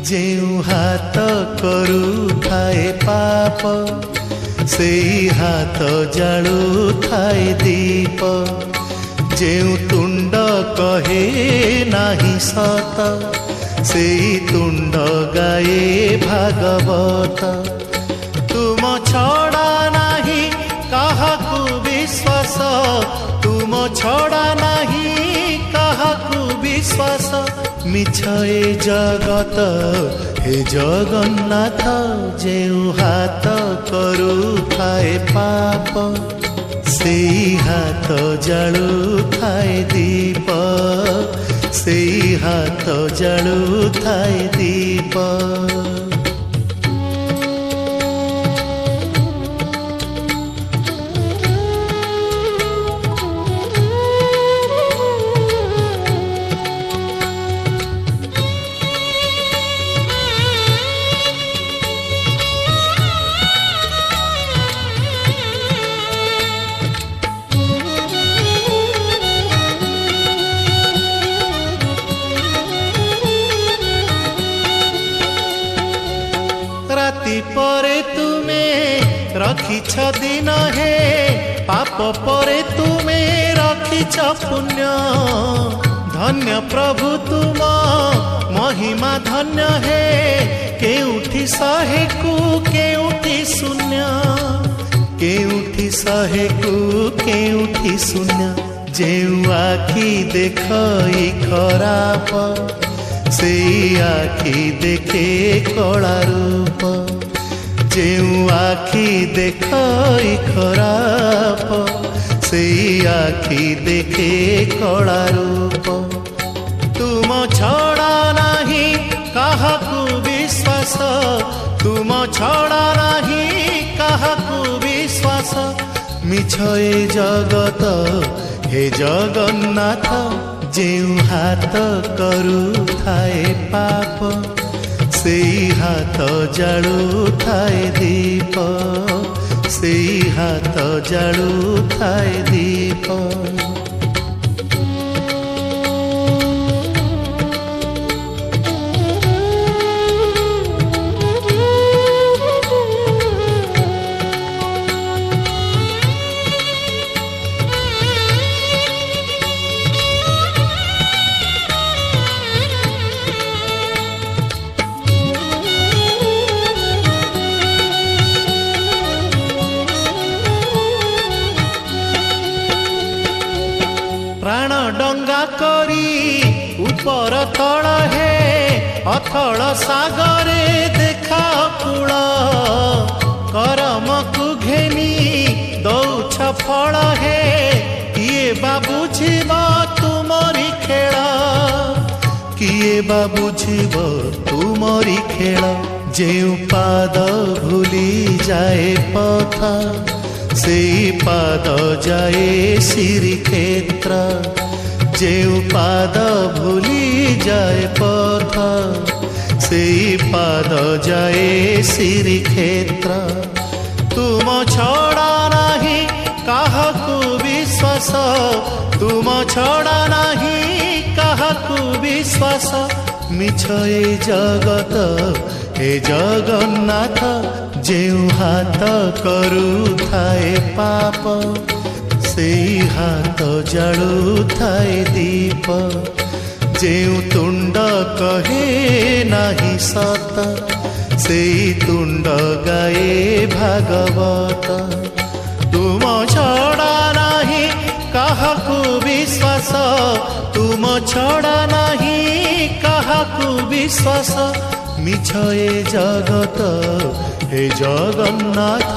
जेउ हाथ करुथाए पाप से हाथ जालु थाए दीप जेउ तुंड कहे नाही सत से तुंड गाए भागवत तुम छड़ा नाही काहाकू विश्वास तुम छड़ा नाही काहाकू विश्वास मिछ ए जगत हे जगन्नाथ जेउ हाथ करुथाए पाप से हाथ जालु थाए दीप से हाथ जालु थाए दीप। राति परे तुमे रखिछ दिन हे पाप परे तुमे रखिछ पुण्य धन्य प्रभु तुम महिमा धन्य हे केउठी सहे कु केउठी शून्य केउठी सहे कु केउठी शून्य जेउ आखि देखई खराप से आखि देखे कला रूप जेउ आखि देखई खराप से आखि देखे कला रूप तुम छड़ा नाही काहाकू विश्वास तुम छड़ा नाही काहाकू विश्वास मिछ ए जगत हे जगन्नाथ जेउ हाथ करुथाए पाप से हाथ जालु थाए दीप से हाथ जालु थाए दीप। प्राण डंगा करी ऊपर तल हे अथल सागरे देखा कूल करम को घेनी दौछ फल हे किए बा बुझिब तुमरी खेल किए बा बुझिब तुमरी खेल जेउ पाद भूली जाए पथ से पाद जाए श्रीक्षेत्र जेउ पाद भूली जाए पथ से पाद जाए श्रीक्षेत्र तुम छड़ा नाही काहाकू विश्वास तुम छड़ा नाही काहाकू विश्वास मिछ ए जगत हे जगन्नाथ जेउ हाथ करुथाए पाप से हाथ जालु थाए दीप जेउ तुंड कहे नाही सत से तुंड गाए भागवत तुम छड़ा नाही काहाकू विश्वास तुम छड़ा नाही काहाकू विश्वास मिछ ए जगत हे जगन्नाथ।